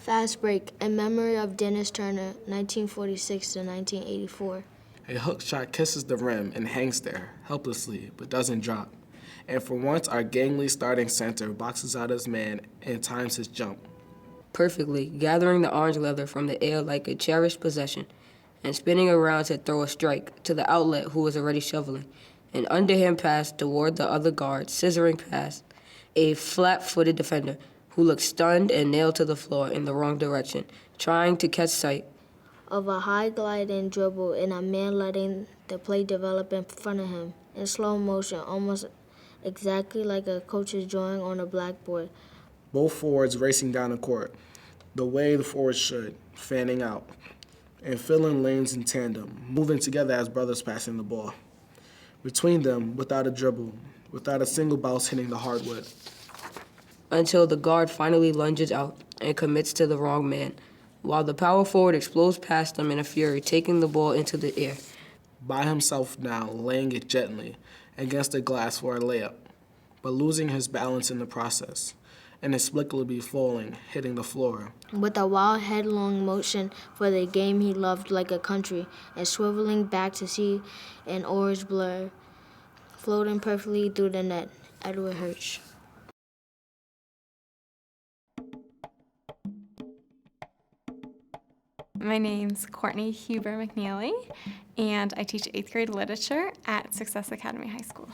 Fast break in memory of Dennis Turner, 1946 to 1984. A hook shot kisses the rim and hangs there, helplessly, but doesn't drop. And for once, our gangly starting center boxes out his man and times his jump. Perfectly, gathering the orange leather from the air like a cherished possession, and spinning around to throw a strike to the outlet who was already shoveling. An underhand pass toward the other guard, scissoring past a flat-footed defender who looked stunned and nailed to the floor in the wrong direction, trying to catch sight of a high gliding dribble and a man letting the play develop in front of him in slow motion, almost exactly like a coach's drawing on a blackboard. Both forwards racing down the court, the way the forwards should, fanning out, and filling lanes in tandem, moving together as brothers passing the ball. Between them, without a dribble, without a single bounce hitting the hardwood. Until the guard finally lunges out and commits to the wrong man, while the power forward explodes past them in a fury, taking the ball into the air. By himself now, laying it gently against the glass for a layup, but losing his balance in the process, inexplicably falling, hitting the floor. With a wild headlong motion for the game he loved like a country, and swiveling back to see an orange blur floating perfectly through the net. Edward Hirsch. My name's Courtney Huber-McNeely, and I teach 8th grade literature at Success Academy High School.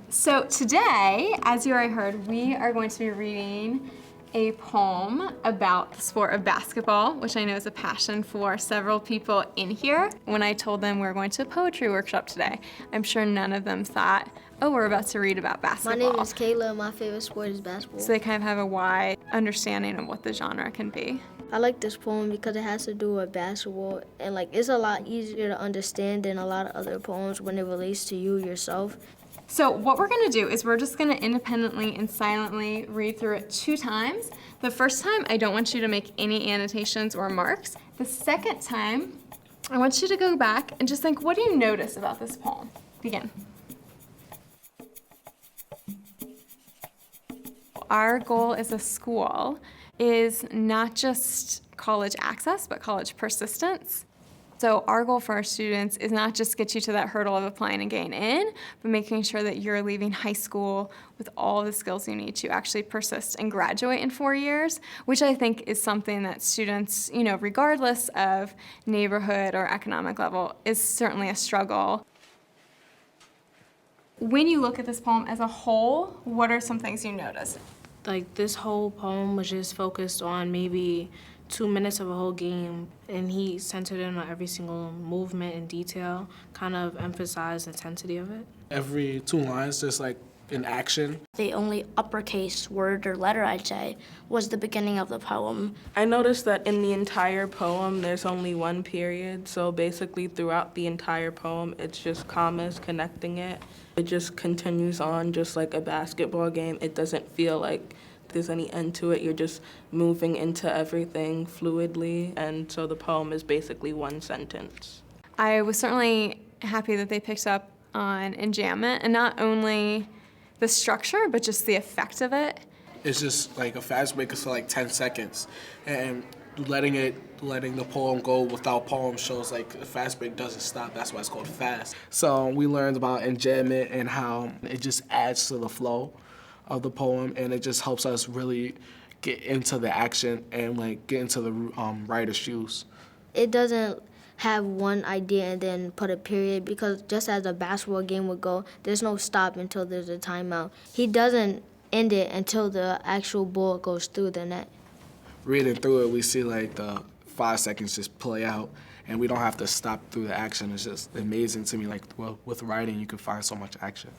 So today, as you already heard, we are going to be reading a poem about the sport of basketball, which I know is a passion for several people in here. When I told them we were going to a poetry workshop today, I'm sure none of them thought, oh, we're about to read about basketball. My name is Kayla, and my favorite sport is basketball. So they kind of have a wide understanding of what the genre can be. I like this poem because it has to do with basketball, and it's a lot easier to understand than a lot of other poems when it relates to you yourself. So what we're gonna do is we're just gonna independently and silently read through it 2 times. The first time, I don't want you to make any annotations or marks. The second time, I want you to go back and just think, what do you notice about this poem? Begin. Our goal as a school is not just college access, but college persistence. So our goal for our students is not just get you to that hurdle of applying and getting in, but making sure that you're leaving high school with all the skills you need to actually persist and graduate in 4 years, which I think is something that students, regardless of neighborhood or economic level, is certainly a struggle. When you look at this poem as a whole, what are some things you notice? This whole poem was just focused on maybe 2 minutes of a whole game, and he centered in on every single movement and detail, kind of emphasized the intensity of it. Every 2 lines, just in action. The only uppercase word or letter, I'd say, was the beginning of the poem. I noticed that in the entire poem, there's only 1 period, so basically throughout the entire poem, it's just commas connecting it. It just continues on just like a basketball game. It doesn't feel like there's any end to it. You're just moving into everything fluidly, and so the poem is basically 1 sentence. I was certainly happy that they picked up on enjambment, and not only the structure, but just the effect of it. It's just a fast break for 10 seconds, and letting the poem go without poem shows a fast break doesn't stop. That's why it's called fast. So we learned about enjambment and how it just adds to the flow of the poem, and it just helps us really get into the action and get into the writer's shoes. It doesn't have one idea and then put a period, because just as a basketball game would go, there's no stop until there's a timeout. He doesn't end it until the actual ball goes through the net. Reading through it, we see the 5 seconds just play out, and we don't have to stop through the action. It's just amazing to me. With writing, you can find so much action.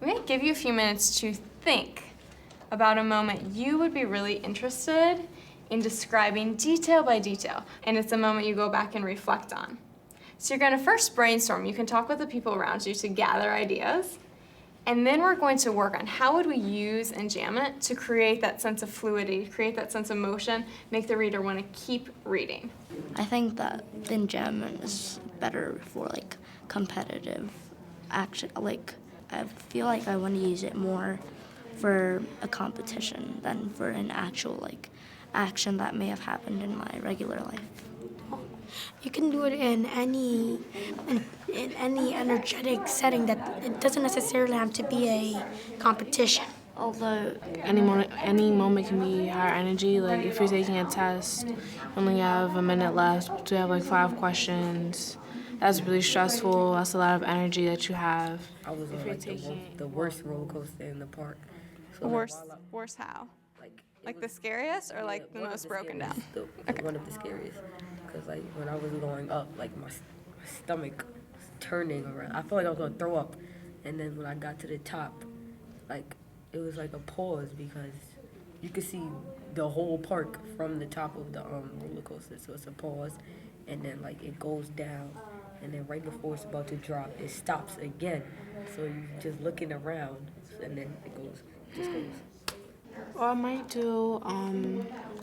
I'm going to give you a few minutes to think about a moment you would be really interested in describing detail by detail, and it's a moment you go back and reflect on. So you're going to first brainstorm. You can talk with the people around you to gather ideas, and then we're going to work on how would we use enjambment to create that sense of fluidity, create that sense of motion, make the reader want to keep reading. I think that the enjambment is better for competitive action. I feel like I want to use it more for a competition than for an actual action that may have happened in my regular life. You can do it in any energetic setting. That it doesn't necessarily have to be a competition. Although Any moment can be higher energy. Like if you're taking a test, you only have a minute left to have like 5 questions. That's really stressful. That's a lot of energy that you have. I was on like the worst roller coaster in the park. So Worse how? Like it the was- scariest or like yeah, the one of most broken down? scariest, one of the scariest. Because like when I was going up, like my stomach was turning around. I felt like I was gonna throw up. And then when I got to the top, like it was like a pause because you could see the whole park from the top of the roller coaster. So it's a pause, and then like it goes down, and then right before it's about to drop, it stops again. So you're just looking around, and then it just goes. Or I might do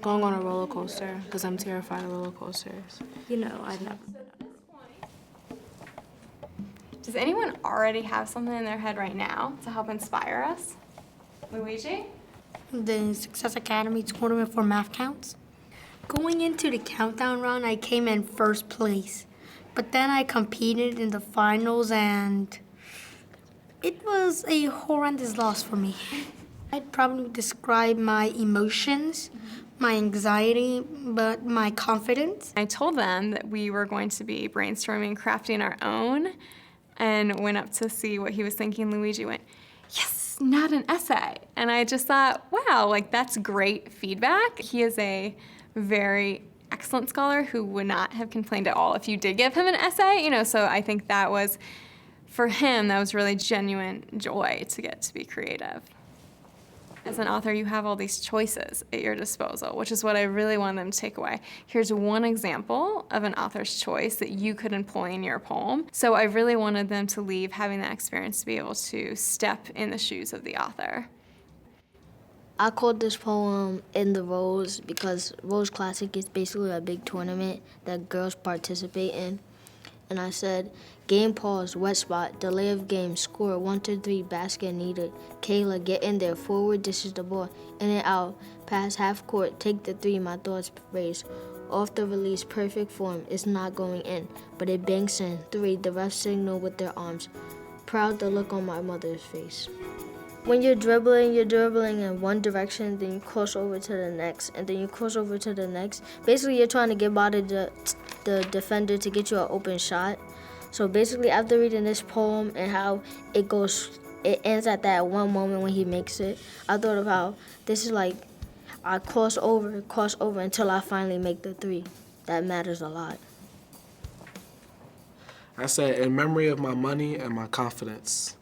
going on a roller coaster because I'm terrified of roller coasters. I've never been on Does anyone already have something in their head right now to help inspire us? Luigi? The Success Academy tournament for math counts. Going into the countdown round, I came in first place. But then I competed in the finals and it was a horrendous loss for me. I'd probably describe my emotions, my anxiety, but my confidence. I told them that we were going to be brainstorming, crafting our own, and went up to see what he was thinking. Luigi went, "Yes, not an essay." And I just thought, wow, like that's great feedback. He is a very excellent scholar who would not have complained at all if you did give him an essay, so I think that was, for him, that was really genuine joy to get to be creative. As an author, you have all these choices at your disposal, which is what I really want them to take away. Here's one example of an author's choice that you could employ in your poem. So I really wanted them to leave having that experience to be able to step in the shoes of the author. I called this poem In the Rose because Rose Classic is basically a big tournament that girls participate in. And I said, game pause, wet spot, delay of game, score, 1, 2, 3, basket needed. Kayla, get in there, forward, this is the ball. In and out, pass half court, take the 3, my thoughts race. Off the release, perfect form, it's not going in, but it banks in. 3, the refs signal with their arms. Proud the look on my mother's face. When you're dribbling in one direction, then you cross over to the next, and then you cross over to the next. Basically, you're trying to get by the defender to get you an open shot. So basically, after reading this poem and how it ends at that one moment when he makes it, I thought of how this is like I cross over until I finally make the 3. That matters a lot. I said, in memory of my money and my confidence.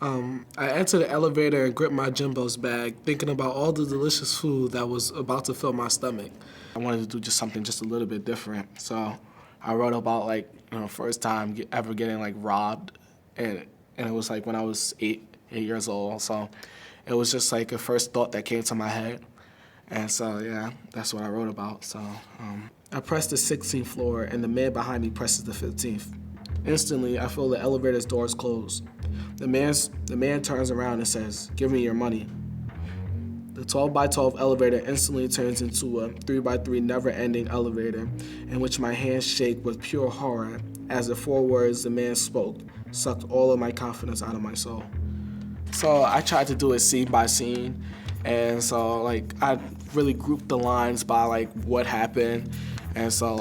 I entered the elevator and gripped my Jimbo's bag, thinking about all the delicious food that was about to fill my stomach. I wanted to do just something just a little bit different. So I wrote about first time ever getting robbed, and it was when I was 8 years old. So it was just a first thought that came to my head. And so, yeah, that's what I wrote about. So I pressed the 16th floor, and the man behind me presses the 15th. Instantly, I feel the elevator's doors close. The man turns around and says, "Give me your money." The 12 by 12 elevator instantly turns into a 3 by 3 never-ending elevator in which my hands shake with pure horror as the 4 words the man spoke sucked all of my confidence out of my soul. So I tried to do it scene by scene, and so I really grouped the lines by what happened, and so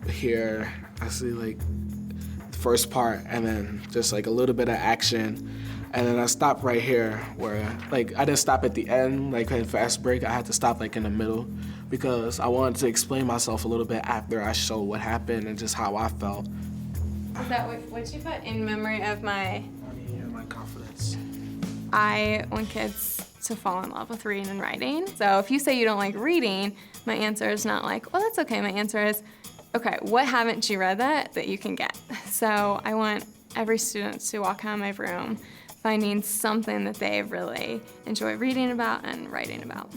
here I see the first part and then just a little bit of action, and then I stopped right here where I didn't stop at the end in fast break. I had to stop in the middle because I wanted to explain myself a little bit after I showed what happened and just how I felt. Is that what you put in memory of my Money and my confidence. I want kids to fall in love with reading and writing. So if you say you don't like reading, my answer is not well, that's okay. My answer is, okay, what haven't you read that you can get? So I want every student to walk out of my room finding something that they really enjoy reading about and writing about.